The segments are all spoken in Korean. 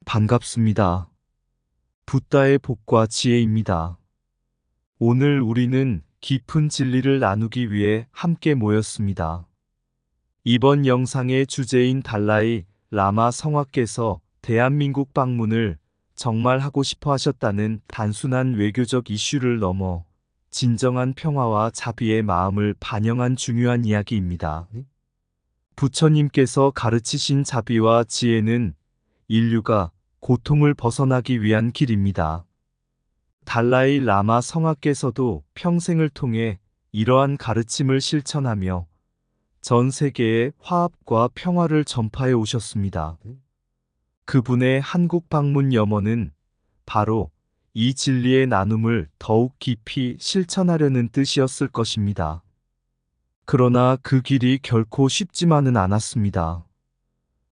반갑습니다. 붓다의 복과 지혜입니다. 오늘 우리는 깊은 진리를 나누기 위해 함께 모였습니다. 이번 영상의 주제인 달라이 라마 성화께서 대한민국 방문을 정말 하고 싶어 하셨다는 단순한 외교적 이슈를 넘어 진정한 평화와 자비의 마음을 반영한 중요한 이야기입니다. 부처님께서 가르치신 자비와 지혜는 인류가 고통을 벗어나기 위한 길입니다. 달라이 라마 성화께서도 평생을 통해 이러한 가르침을 실천하며 전 세계에 화합과 평화를 전파해 오셨습니다. 그분의 한국 방문 염원은 바로 이 진리의 나눔을 더욱 깊이 실천하려는 뜻이었을 것입니다. 그러나 그 길이 결코 쉽지만은 않았습니다.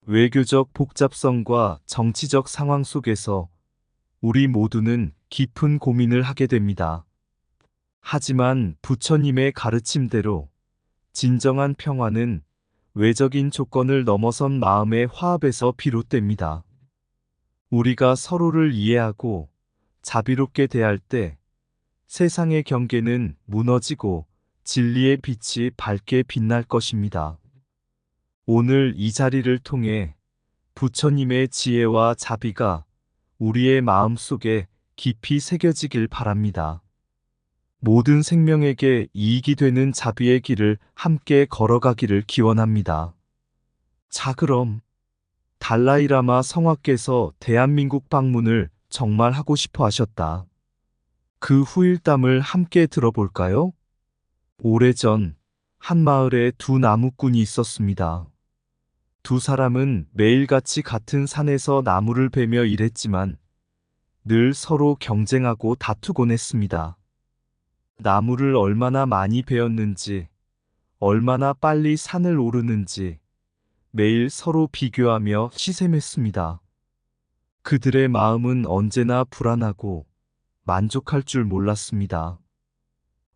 외교적 복잡성과 정치적 상황 속에서 우리 모두는 깊은 고민을 하게 됩니다. 하지만 부처님의 가르침대로 진정한 평화는 외적인 조건을 넘어선 마음의 화합에서 비롯됩니다. 우리가 서로를 이해하고 자비롭게 대할 때 세상의 경계는 무너지고 진리의 빛이 밝게 빛날 것입니다. 오늘 이 자리를 통해 부처님의 지혜와 자비가 우리의 마음 속에 깊이 새겨지길 바랍니다. 모든 생명에게 이익이 되는 자비의 길을 함께 걸어가기를 기원합니다. 자, 그럼 달라이라마 성화께서 대한민국 방문을 정말 하고 싶어 하셨다. 그 후일담을 함께 들어볼까요? 오래전 한 마을에 두 나무꾼이 있었습니다. 두 사람은 매일같이 같은 산에서 나무를 베며 일했지만 늘 서로 경쟁하고 다투곤 했습니다. 나무를 얼마나 많이 베었는지, 얼마나 빨리 산을 오르는지 매일 서로 비교하며 시샘했습니다. 그들의 마음은 언제나 불안하고 만족할 줄 몰랐습니다.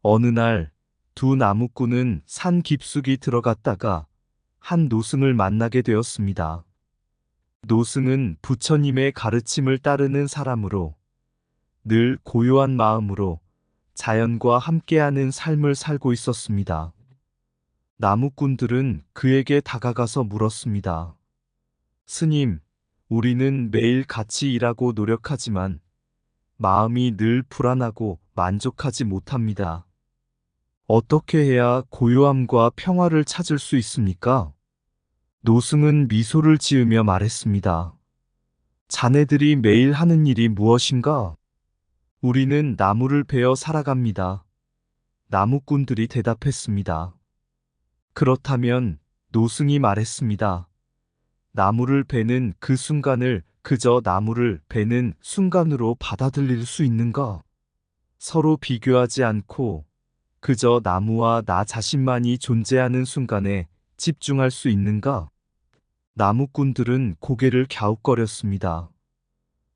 어느 날 두 나무꾼은 산 깊숙이 들어갔다가 한 노승을 만나게 되었습니다. 노승은 부처님의 가르침을 따르는 사람으로 늘 고요한 마음으로 자연과 함께하는 삶을 살고 있었습니다. 나무꾼들은 그에게 다가가서 물었습니다. 스님, 우리는 매일 같이 일하고 노력하지만 마음이 늘 불안하고 만족하지 못합니다. 어떻게 해야 고요함과 평화를 찾을 수 있습니까? 노승은 미소를 지으며 말했습니다. 자네들이 매일 하는 일이 무엇인가? 우리는 나무를 베어 살아갑니다. 나무꾼들이 대답했습니다. 그렇다면 노승이 말했습니다. 나무를 베는 그 순간을 그저 나무를 베는 순간으로 받아들일 수 있는가? 서로 비교하지 않고 그저 나무와 나 자신만이 존재하는 순간에 집중할 수 있는가? 나무꾼들은 고개를 갸웃거렸습니다.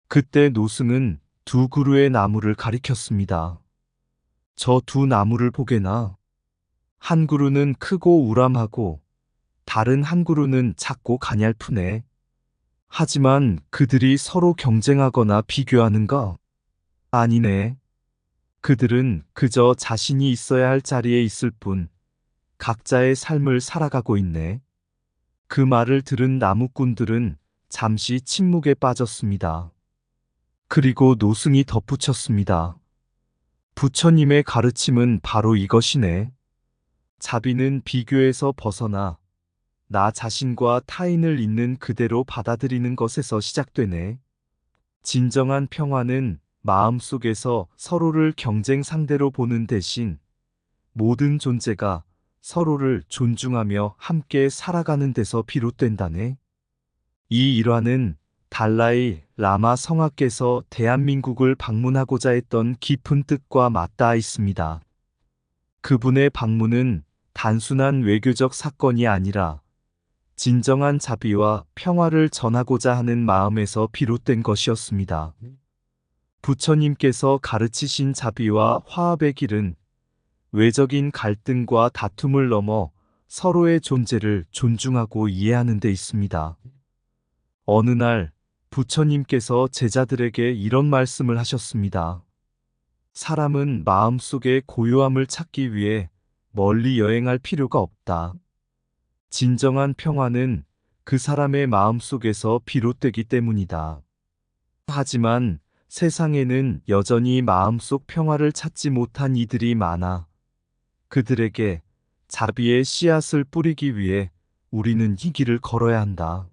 그때 노승은 두 그루의 나무를 가리켰습니다. 저 두 나무를 보게나. 한 그루는 크고 우람하고 다른 한 그루는 작고 가냘프네. 하지만 그들이 서로 경쟁하거나 비교하는가? 아니네. 그들은 그저 자신이 있어야 할 자리에 있을 뿐 각자의 삶을 살아가고 있네. 그 말을 들은 나무꾼들은 잠시 침묵에 빠졌습니다. 그리고 노승이 덧붙였습니다. 부처님의 가르침은 바로 이것이네. 자비는 비교에서 벗어나 나 자신과 타인을 있는 그대로 받아들이는 것에서 시작되네. 진정한 평화는 마음속에서 서로를 경쟁 상대로 보는 대신 모든 존재가 서로를 존중하며 함께 살아가는 데서 비롯된다네. 이 일화는 달라이 라마 성화께서 대한민국을 방문하고자 했던 깊은 뜻과 맞닿아 있습니다. 그분의 방문은 단순한 외교적 사건이 아니라 진정한 자비와 평화를 전하고자 하는 마음에서 비롯된 것이었습니다. 부처님께서 가르치신 자비와 화합의 길은 외적인 갈등과 다툼을 넘어 서로의 존재를 존중하고 이해하는 데 있습니다. 어느 날 부처님께서 제자들에게 이런 말씀을 하셨습니다. 사람은 마음속의 고요함을 찾기 위해 멀리 여행할 필요가 없다. 진정한 평화는 그 사람의 마음속에서 비롯되기 때문이다. 하지만 세상에는 여전히 마음속 평화를 찾지 못한 이들이 많아. 그들에게 자비의 씨앗을 뿌리기 위해 우리는 이 길을 걸어야 한다.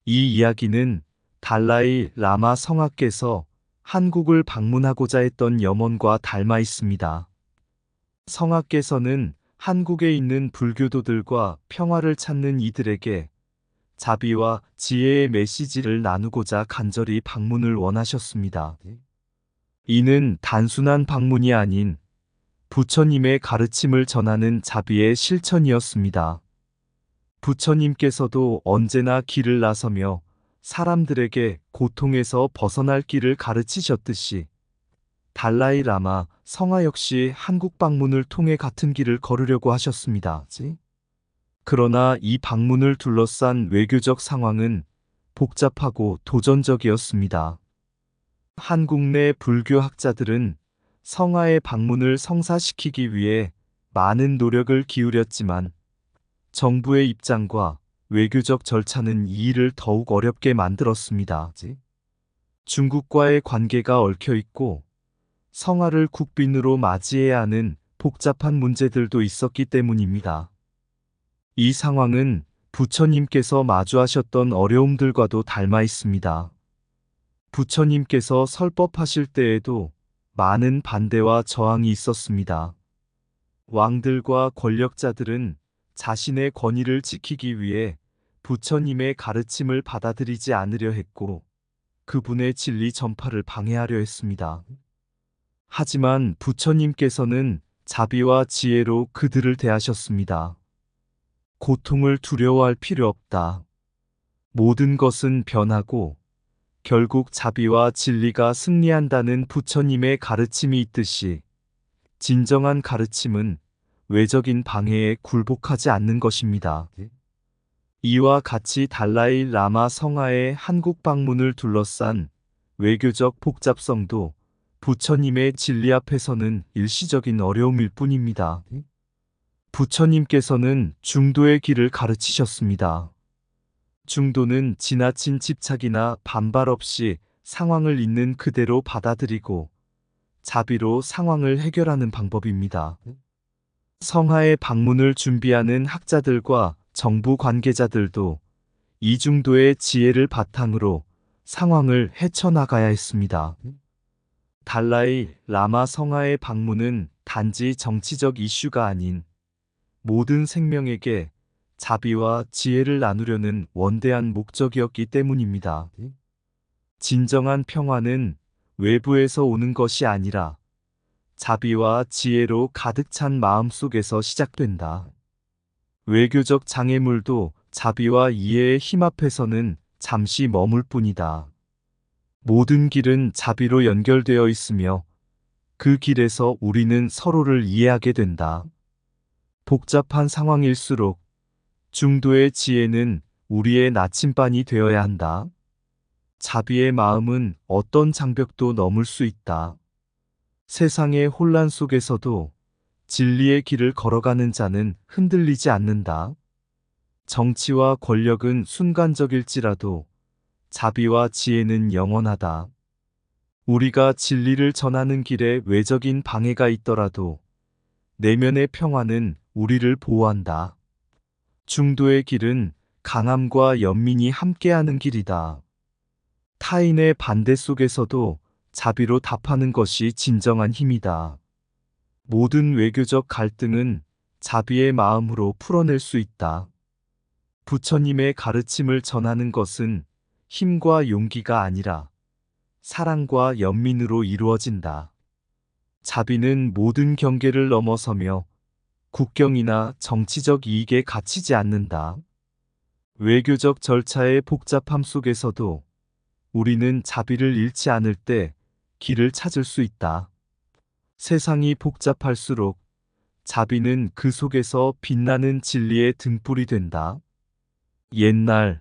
이 이야기는 달라이 라마 성하께서 한국을 방문하고자 했던 염원과 닮아 있습니다. 성하께서는 한국에 있는 불교도들과 평화를 찾는 이들에게 자비와 지혜의 메시지를 나누고자 간절히 방문을 원하셨습니다. 이는 단순한 방문이 아닌 부처님의 가르침을 전하는 자비의 실천이었습니다. 부처님께서도 언제나 길을 나서며 사람들에게 고통에서 벗어날 길을 가르치셨듯이 달라이 라마 성하 역시 한국 방문을 통해 같은 길을 걸으려고 하셨습니다. 그러나 이 방문을 둘러싼 외교적 상황은 복잡하고 도전적이었습니다. 한국 내 불교 학자들은 성하의 방문을 성사시키기 위해 많은 노력을 기울였지만 정부의 입장과 외교적 절차는 이 일을 더욱 어렵게 만들었습니다. 중국과의 관계가 얽혀 있고 성하를 국빈으로 맞이해야 하는 복잡한 문제들도 있었기 때문입니다. 이 상황은 부처님께서 마주하셨던 어려움들과도 닮아 있습니다. 부처님께서 설법하실 때에도 많은 반대와 저항이 있었습니다. 왕들과 권력자들은 자신의 권위를 지키기 위해 부처님의 가르침을 받아들이지 않으려 했고 그분의 진리 전파를 방해하려 했습니다. 하지만 부처님께서는 자비와 지혜로 그들을 대하셨습니다. 고통을 두려워할 필요 없다. 모든 것은 변하고 결국 자비와 진리가 승리한다는 부처님의 가르침이 있듯이 진정한 가르침은 외적인 방해에 굴복하지 않는 것입니다. 이와 같이 달라이 라마 성하의 한국 방문을 둘러싼 외교적 복잡성도 부처님의 진리 앞에서는 일시적인 어려움일 뿐입니다. 부처님께서는 중도의 길을 가르치셨습니다. 중도는 지나친 집착이나 반발 없이 상황을 있는 그대로 받아들이고 자비로 상황을 해결하는 방법입니다. 성하의 방문을 준비하는 학자들과 정부 관계자들도 이 중도의 지혜를 바탕으로 상황을 헤쳐나가야 했습니다. 달라이 라마 성하의 방문은 단지 정치적 이슈가 아닌 모든 생명에게 자비와 지혜를 나누려는 원대한 목적이었기 때문입니다. 진정한 평화는 외부에서 오는 것이 아니라 자비와 지혜로 가득 찬 마음 속에서 시작된다. 외교적 장애물도 자비와 이해의 힘 앞에서는 잠시 머물 뿐이다. 모든 길은 자비로 연결되어 있으며 그 길에서 우리는 서로를 이해하게 된다. 복잡한 상황일수록 중도의 지혜는 우리의 나침반이 되어야 한다. 자비의 마음은 어떤 장벽도 넘을 수 있다. 세상의 혼란 속에서도 진리의 길을 걸어가는 자는 흔들리지 않는다. 정치와 권력은 순간적일지라도 자비와 지혜는 영원하다. 우리가 진리를 전하는 길에 외적인 방해가 있더라도 내면의 평화는 우리를 보호한다. 중도의 길은 강함과 연민이 함께하는 길이다. 타인의 반대 속에서도 자비로 답하는 것이 진정한 힘이다. 모든 외교적 갈등은 자비의 마음으로 풀어낼 수 있다. 부처님의 가르침을 전하는 것은 힘과 용기가 아니라 사랑과 연민으로 이루어진다. 자비는 모든 경계를 넘어서며 국경이나 정치적 이익에 갇히지 않는다. 외교적 절차의 복잡함 속에서도 우리는 자비를 잃지 않을 때 길을 찾을 수 있다. 세상이 복잡할수록 자비는 그 속에서 빛나는 진리의 등불이 된다. 옛날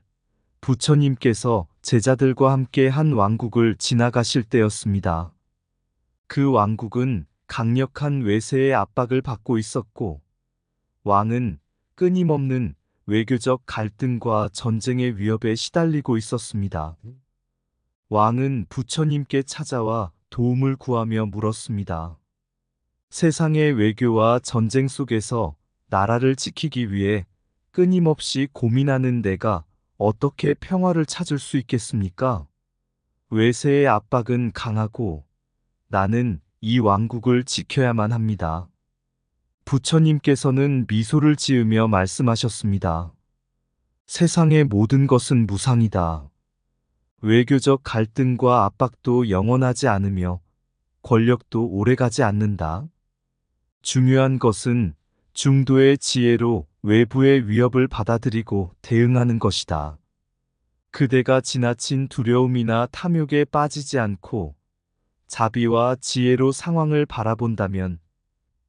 부처님께서 제자들과 함께 한 왕국을 지나가실 때였습니다. 그 왕국은 강력한 외세의 압박을 받고 있었고, 왕은 끊임없는 외교적 갈등과 전쟁의 위협에 시달리고 있었습니다. 왕은 부처님께 찾아와 도움을 구하며 물었습니다. 세상의 외교와 전쟁 속에서 나라를 지키기 위해 끊임없이 고민하는 내가 어떻게 평화를 찾을 수 있겠습니까? 외세의 압박은 강하고 나는 이 왕국을 지켜야만 합니다. 부처님께서는 미소를 지으며 말씀하셨습니다. 세상의 모든 것은 무상이다. 외교적 갈등과 압박도 영원하지 않으며 권력도 오래가지 않는다. 중요한 것은 중도의 지혜로 외부의 위협을 받아들이고 대응하는 것이다. 그대가 지나친 두려움이나 탐욕에 빠지지 않고 자비와 지혜로 상황을 바라본다면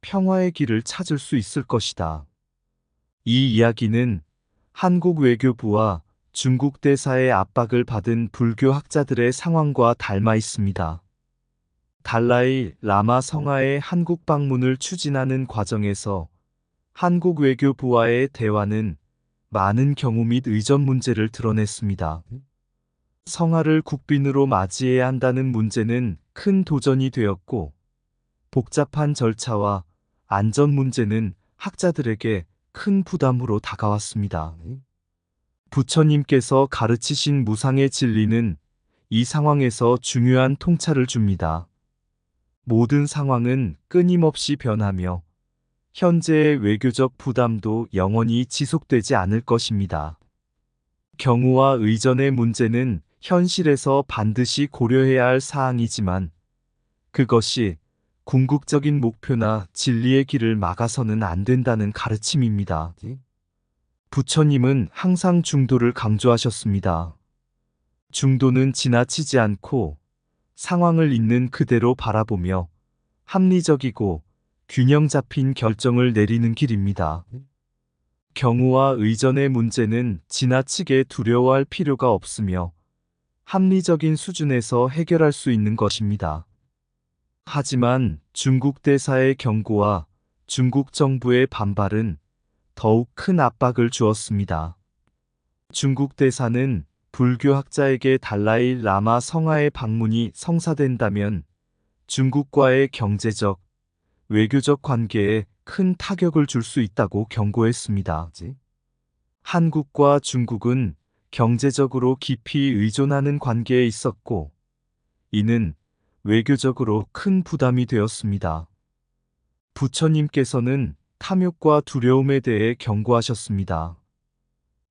평화의 길을 찾을 수 있을 것이다. 이 이야기는 한국 외교부와 중국 대사의 압박을 받은 불교 학자들의 상황과 닮아 있습니다. 달라이 라마 성하의 한국 방문을 추진하는 과정에서 한국 외교부와의 대화는 많은 경우 및 의전 문제를 드러냈습니다. 성하를 국빈으로 맞이해야 한다는 문제는 큰 도전이 되었고, 복잡한 절차와 안전 문제는 학자들에게 큰 부담으로 다가왔습니다. 부처님께서 가르치신 무상의 진리는 이 상황에서 중요한 통찰을 줍니다. 모든 상황은 끊임없이 변하며 현재의 외교적 부담도 영원히 지속되지 않을 것입니다. 경우와 의전의 문제는 현실에서 반드시 고려해야 할 사항이지만 그것이 궁극적인 목표나 진리의 길을 막아서는 안 된다는 가르침입니다. 부처님은 항상 중도를 강조하셨습니다. 중도는 지나치지 않고 상황을 있는 그대로 바라보며 합리적이고 균형 잡힌 결정을 내리는 길입니다. 경우와 의전의 문제는 지나치게 두려워할 필요가 없으며 합리적인 수준에서 해결할 수 있는 것입니다. 하지만 중국 대사의 경고와 중국 정부의 반발은 더욱 큰 압박을 주었습니다. 중국 대사는 불교 학자에게 달라이 라마 성하의 방문이 성사된다면 중국과의 경제적, 외교적 관계에 큰 타격을 줄 수 있다고 경고했습니다. 한국과 중국은 경제적으로 깊이 의존하는 관계에 있었고, 이는 외교적으로 큰 부담이 되었습니다. 부처님께서는 탐욕과 두려움에 대해 경고하셨습니다.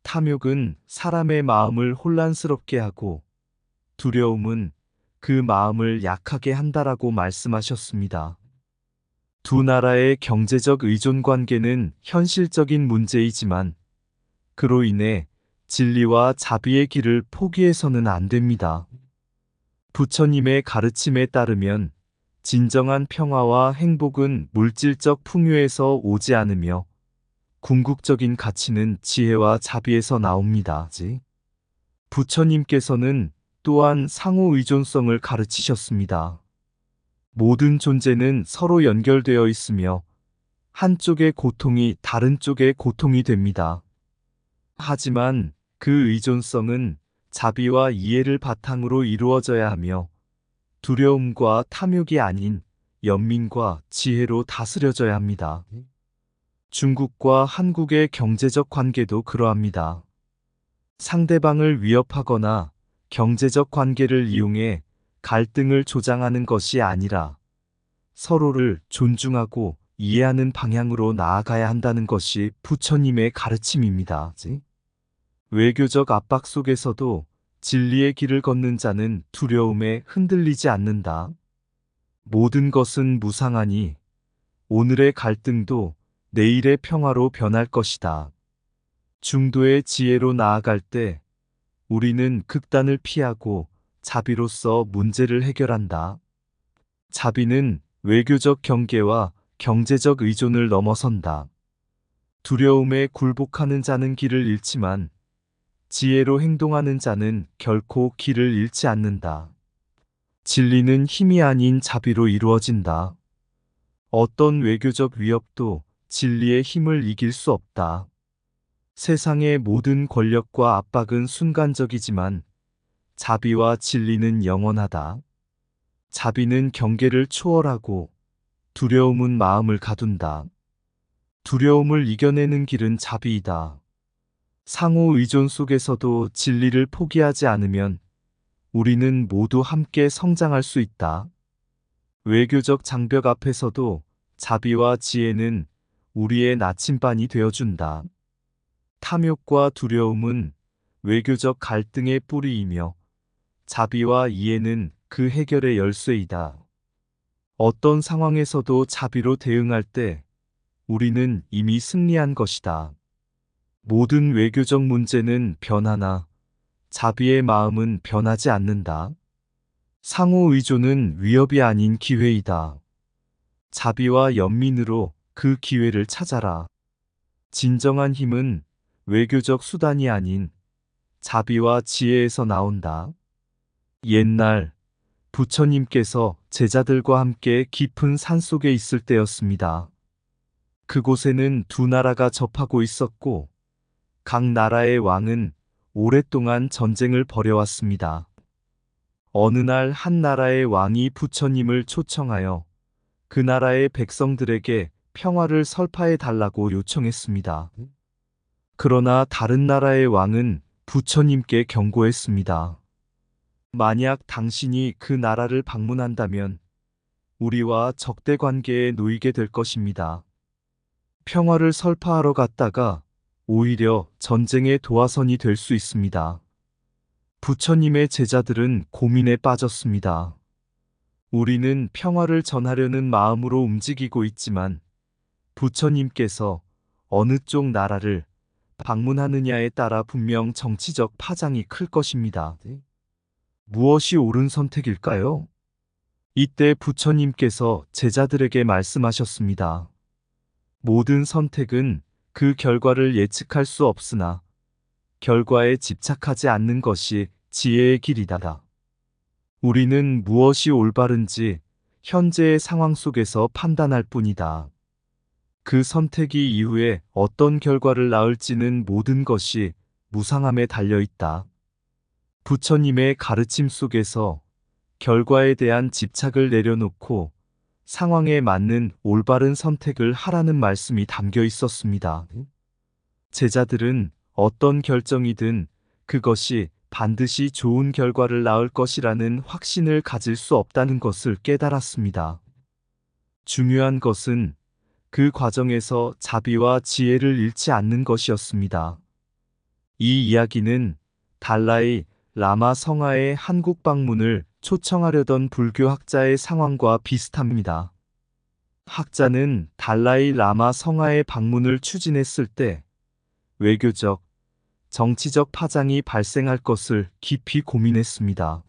탐욕은 사람의 마음을 혼란스럽게 하고 두려움은 그 마음을 약하게 한다라고 말씀하셨습니다. 두 나라의 경제적 의존 관계는 현실적인 문제이지만 그로 인해 진리와 자비의 길을 포기해서는 안 됩니다. 부처님의 가르침에 따르면 진정한 평화와 행복은 물질적 풍요에서 오지 않으며 궁극적인 가치는 지혜와 자비에서 나옵니다. 부처님께서는 또한 상호 의존성을 가르치셨습니다. 모든 존재는 서로 연결되어 있으며 한쪽의 고통이 다른 쪽의 고통이 됩니다. 하지만 그 의존성은 자비와 이해를 바탕으로 이루어져야 하며 두려움과 탐욕이 아닌 연민과 지혜로 다스려져야 합니다. 중국과 한국의 경제적 관계도 그러합니다. 상대방을 위협하거나 경제적 관계를 이용해 갈등을 조장하는 것이 아니라 서로를 존중하고 이해하는 방향으로 나아가야 한다는 것이 부처님의 가르침입니다. 외교적 압박 속에서도 진리의 길을 걷는 자는 두려움에 흔들리지 않는다. 모든 것은 무상하니 오늘의 갈등도 내일의 평화로 변할 것이다. 중도의 지혜로 나아갈 때 우리는 극단을 피하고 자비로서 문제를 해결한다. 자비는 외교적 경계와 경제적 의존을 넘어선다. 두려움에 굴복하는 자는 길을 잃지만 지혜로 행동하는 자는 결코 길을 잃지 않는다. 진리는 힘이 아닌 자비로 이루어진다. 어떤 외교적 위협도 진리의 힘을 이길 수 없다. 세상의 모든 권력과 압박은 순간적이지만 자비와 진리는 영원하다. 자비는 경계를 초월하고 두려움은 마음을 가둔다. 두려움을 이겨내는 길은 자비이다. 상호 의존 속에서도 진리를 포기하지 않으면 우리는 모두 함께 성장할 수 있다. 외교적 장벽 앞에서도 자비와 지혜는 우리의 나침반이 되어준다. 탐욕과 두려움은 외교적 갈등의 뿌리이며 자비와 이해는 그 해결의 열쇠이다. 어떤 상황에서도 자비로 대응할 때 우리는 이미 승리한 것이다. 모든 외교적 문제는 변하나 자비의 마음은 변하지 않는다. 상호 의존은 위협이 아닌 기회이다. 자비와 연민으로 그 기회를 찾아라. 진정한 힘은 외교적 수단이 아닌 자비와 지혜에서 나온다. 옛날 부처님께서 제자들과 함께 깊은 산속에 있을 때였습니다. 그곳에는 두 나라가 접하고 있었고 각 나라의 왕은 오랫동안 전쟁을 벌여왔습니다. 어느 날 한 나라의 왕이 부처님을 초청하여 그 나라의 백성들에게 평화를 설파해 달라고 요청했습니다. 그러나 다른 나라의 왕은 부처님께 경고했습니다. 만약 당신이 그 나라를 방문한다면 우리와 적대 관계에 놓이게 될 것입니다. 평화를 설파하러 갔다가 오히려 전쟁의 도화선이 될 수 있습니다. 부처님의 제자들은 고민에 빠졌습니다. 우리는 평화를 전하려는 마음으로 움직이고 있지만 부처님께서 어느 쪽 나라를 방문하느냐에 따라 분명 정치적 파장이 클 것입니다. 무엇이 옳은 선택일까요? 이때 부처님께서 제자들에게 말씀하셨습니다. 모든 선택은 그 결과를 예측할 수 없으나 결과에 집착하지 않는 것이 지혜의 길이다. 우리는 무엇이 올바른지 현재의 상황 속에서 판단할 뿐이다. 그 선택이 이후에 어떤 결과를 낳을지는 모든 것이 무상함에 달려있다. 부처님의 가르침 속에서 결과에 대한 집착을 내려놓고 상황에 맞는 올바른 선택을 하라는 말씀이 담겨 있었습니다. 제자들은 어떤 결정이든 그것이 반드시 좋은 결과를 낳을 것이라는 확신을 가질 수 없다는 것을 깨달았습니다. 중요한 것은 그 과정에서 자비와 지혜를 잃지 않는 것이었습니다. 이 이야기는 달라이 라마 성하의 한국 방문을 초청하려던 불교 학자의 상황과 비슷합니다. 학자는 달라이 라마 성하의 방문을 추진했을 때 외교적, 정치적 파장이 발생할 것을 깊이 고민했습니다.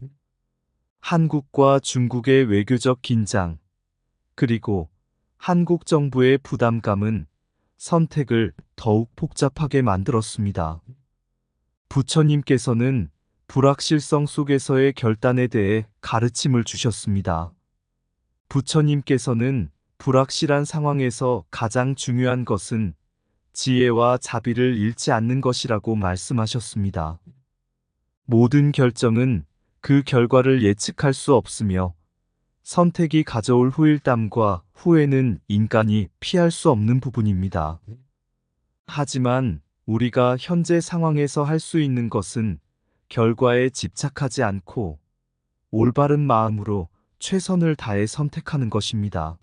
한국과 중국의 외교적 긴장, 그리고 한국 정부의 부담감은 선택을 더욱 복잡하게 만들었습니다. 부처님께서는 불확실성 속에서의 결단에 대해 가르침을 주셨습니다. 부처님께서는 불확실한 상황에서 가장 중요한 것은 지혜와 자비를 잃지 않는 것이라고 말씀하셨습니다. 모든 결정은 그 결과를 예측할 수 없으며 선택이 가져올 후일담과 후회는 인간이 피할 수 없는 부분입니다. 하지만 우리가 현재 상황에서 할 수 있는 것은 결과에 집착하지 않고 올바른 마음으로 최선을 다해 선택하는 것입니다.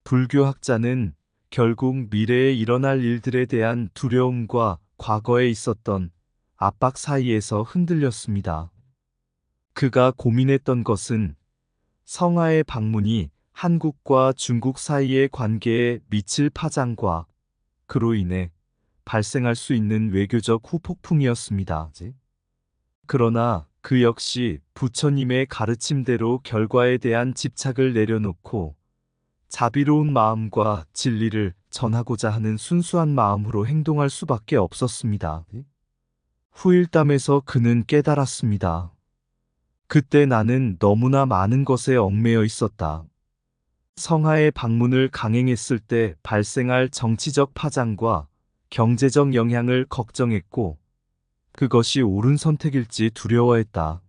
불교학자는 결국 미래에 일어날 일들에 대한 두려움과 과거에 있었던 압박 사이에서 흔들렸습니다. 그가 고민했던 것은 성하의 방문이 한국과 중국 사이의 관계에 미칠 파장과 그로 인해 발생할 수 있는 외교적 후폭풍이었습니다. 그러나 그 역시 부처님의 가르침대로 결과에 대한 집착을 내려놓고 자비로운 마음과 진리를 전하고자 하는 순수한 마음으로 행동할 수밖에 없었습니다. 후일담에서 그는 깨달았습니다. 그때 나는 너무나 많은 것에 얽매여 있었다. 성하의 방문을 강행했을 때 발생할 정치적 파장과 경제적 영향을 걱정했고, 그것이 옳은 선택일지 두려워했다.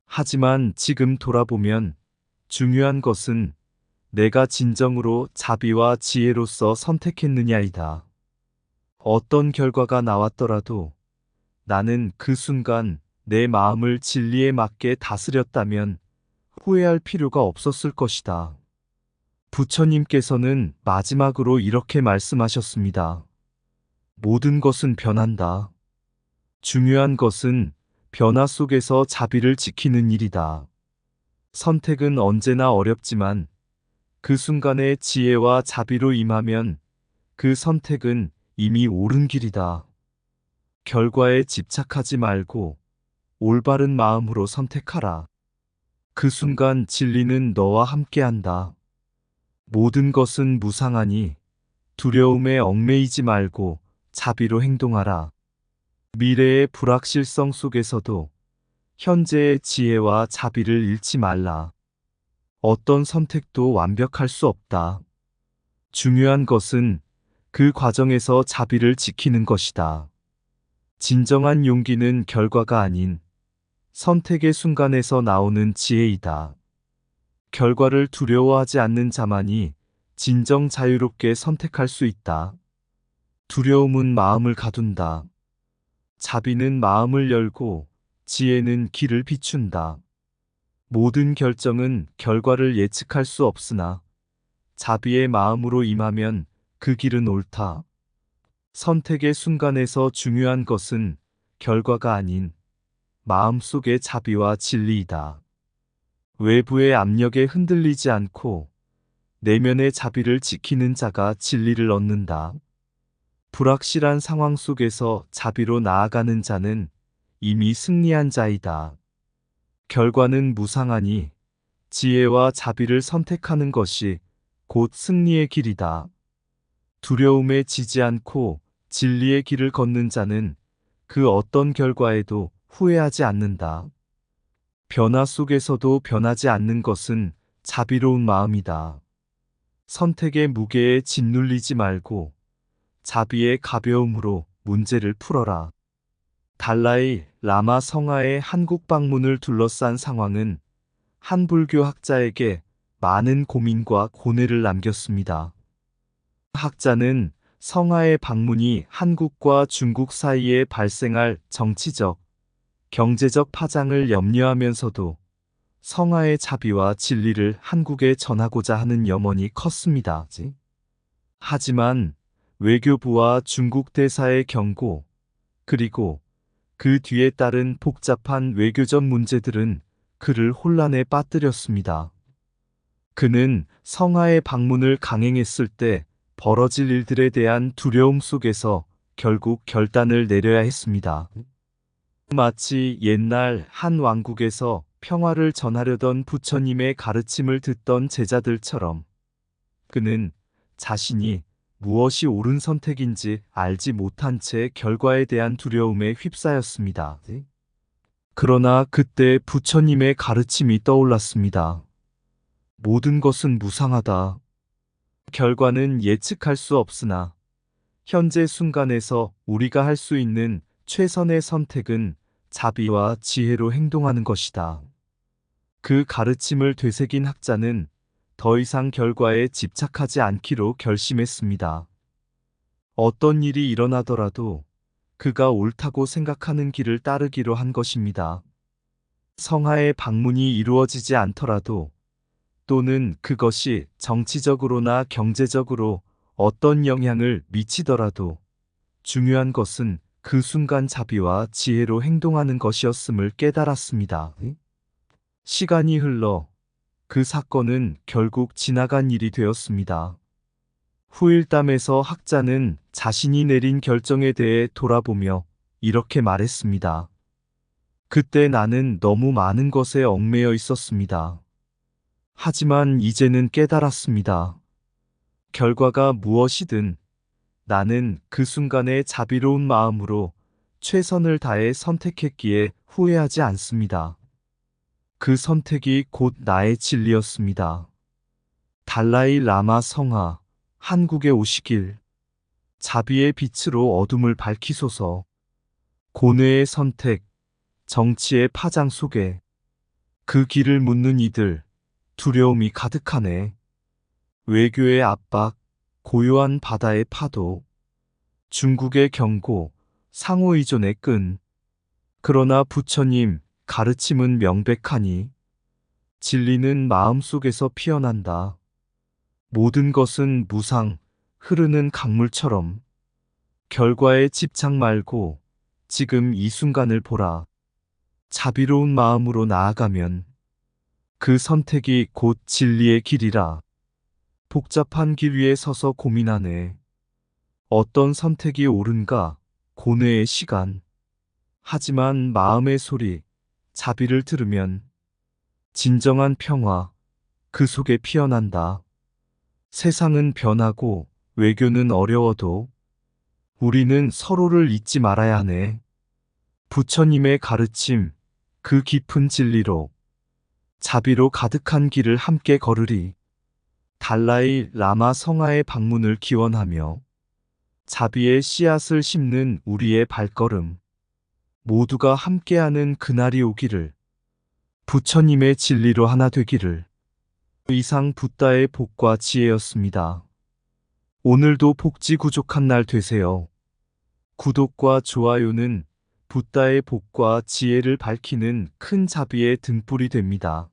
하지만 지금 돌아보면 중요한 것은 내가 진정으로 자비와 지혜로서 선택했느냐이다. 어떤 결과가 나왔더라도 나는 그 순간 내 마음을 진리에 맞게 다스렸다면 후회할 필요가 없었을 것이다. 부처님께서는 마지막으로 이렇게 말씀하셨습니다. 모든 것은 변한다. 중요한 것은 변화 속에서 자비를 지키는 일이다. 선택은 언제나 어렵지만 그 순간에 지혜와 자비로 임하면 그 선택은 이미 옳은 길이다. 결과에 집착하지 말고 올바른 마음으로 선택하라. 그 순간 진리는 너와 함께한다. 모든 것은 무상하니 두려움에 얽매이지 말고 자비로 행동하라. 미래의 불확실성 속에서도 현재의 지혜와 자비를 잃지 말라. 어떤 선택도 완벽할 수 없다. 중요한 것은 그 과정에서 자비를 지키는 것이다. 진정한 용기는 결과가 아닌 선택의 순간에서 나오는 지혜이다. 결과를 두려워하지 않는 자만이 진정 자유롭게 선택할 수 있다. 두려움은 마음을 가둔다. 자비는 마음을 열고 지혜는 길을 비춘다. 모든 결정은 결과를 예측할 수 없으나 자비의 마음으로 임하면 그 길은 옳다. 선택의 순간에서 중요한 것은 결과가 아닌 마음속의 자비와 진리이다. 외부의 압력에 흔들리지 않고 내면의 자비를 지키는 자가 진리를 얻는다. 불확실한 상황 속에서 자비로 나아가는 자는 이미 승리한 자이다. 결과는 무상하니 지혜와 자비를 선택하는 것이 곧 승리의 길이다. 두려움에 지지 않고 진리의 길을 걷는 자는 그 어떤 결과에도 후회하지 않는다. 변화 속에서도 변하지 않는 것은 자비로운 마음이다. 선택의 무게에 짓눌리지 말고 자비의 가벼움으로 문제를 풀어라. 달라이 라마 성하의 한국 방문을 둘러싼 상황은 한 불교 학자에게 많은 고민과 고뇌를 남겼습니다. 학자는 성하의 방문이 한국과 중국 사이에 발생할 정치적, 경제적 파장을 염려하면서도 성하의 자비와 진리를 한국에 전하고자 하는 염원이 컸습니다. 하지만 외교부와 중국 대사의 경고, 그리고 그 뒤에 따른 복잡한 외교적 문제들은 그를 혼란에 빠뜨렸습니다. 그는 성하의 방문을 강행했을 때 벌어질 일들에 대한 두려움 속에서 결국 결단을 내려야 했습니다. 마치 옛날 한 왕국에서 평화를 전하려던 부처님의 가르침을 듣던 제자들처럼 그는 자신이 무엇이 옳은 선택인지 알지 못한 채 결과에 대한 두려움에 휩싸였습니다. 그러나 그때 부처님의 가르침이 떠올랐습니다. 모든 것은 무상하다. 결과는 예측할 수 없으나 현재 순간에서 우리가 할 수 있는 최선의 선택은 자비와 지혜로 행동하는 것이다. 그 가르침을 되새긴 학자는 더 이상 결과에 집착하지 않기로 결심했습니다. 어떤 일이 일어나더라도 그가 옳다고 생각하는 길을 따르기로 한 것입니다. 성하의 방문이 이루어지지 않더라도 또는 그것이 정치적으로나 경제적으로 어떤 영향을 미치더라도 중요한 것은 그 순간 자비와 지혜로 행동하는 것이었음을 깨달았습니다. 시간이 흘러 그 사건은 결국 지나간 일이 되었습니다. 후일담에서 학자는 자신이 내린 결정에 대해 돌아보며 이렇게 말했습니다. 그때 나는 너무 많은 것에 얽매여 있었습니다. 하지만 이제는 깨달았습니다. 결과가 무엇이든 나는 그 순간의 자비로운 마음으로 최선을 다해 선택했기에 후회하지 않습니다. 그 선택이 곧 나의 진리였습니다. 달라이 라마 성하, 한국에 오시길. 자비의 빛으로 어둠을 밝히소서. 고뇌의 선택, 정치의 파장 속에 그 길을 묻는 이들, 두려움이 가득하네. 외교의 압박, 고요한 바다의 파도, 중국의 경고, 상호 의존의 끈. 그러나 부처님 가르침은 명백하니 진리는 마음속에서 피어난다. 모든 것은 무상, 흐르는 강물처럼 결과에 집착 말고 지금 이 순간을 보라. 자비로운 마음으로 나아가면 그 선택이 곧 진리의 길이라. 복잡한 길 위에 서서 고민하네. 어떤 선택이 옳은가? 고뇌의 시간. 하지만 마음의 소리, 자비를 들으면 진정한 평화, 그 속에 피어난다. 세상은 변하고 외교는 어려워도 우리는 서로를 잊지 말아야 하네. 부처님의 가르침, 그 깊은 진리로 자비로 가득한 길을 함께 걸으리. 달라이 라마 성하의 방문을 기원하며 자비의 씨앗을 심는 우리의 발걸음, 모두가 함께하는 그날이 오기를. 부처님의 진리로 하나 되기를. 이상 붓다의 복과 지혜였습니다. 오늘도 복지구족한 날 되세요. 구독과 좋아요는 붓다의 복과 지혜를 밝히는 큰 자비의 등불이 됩니다.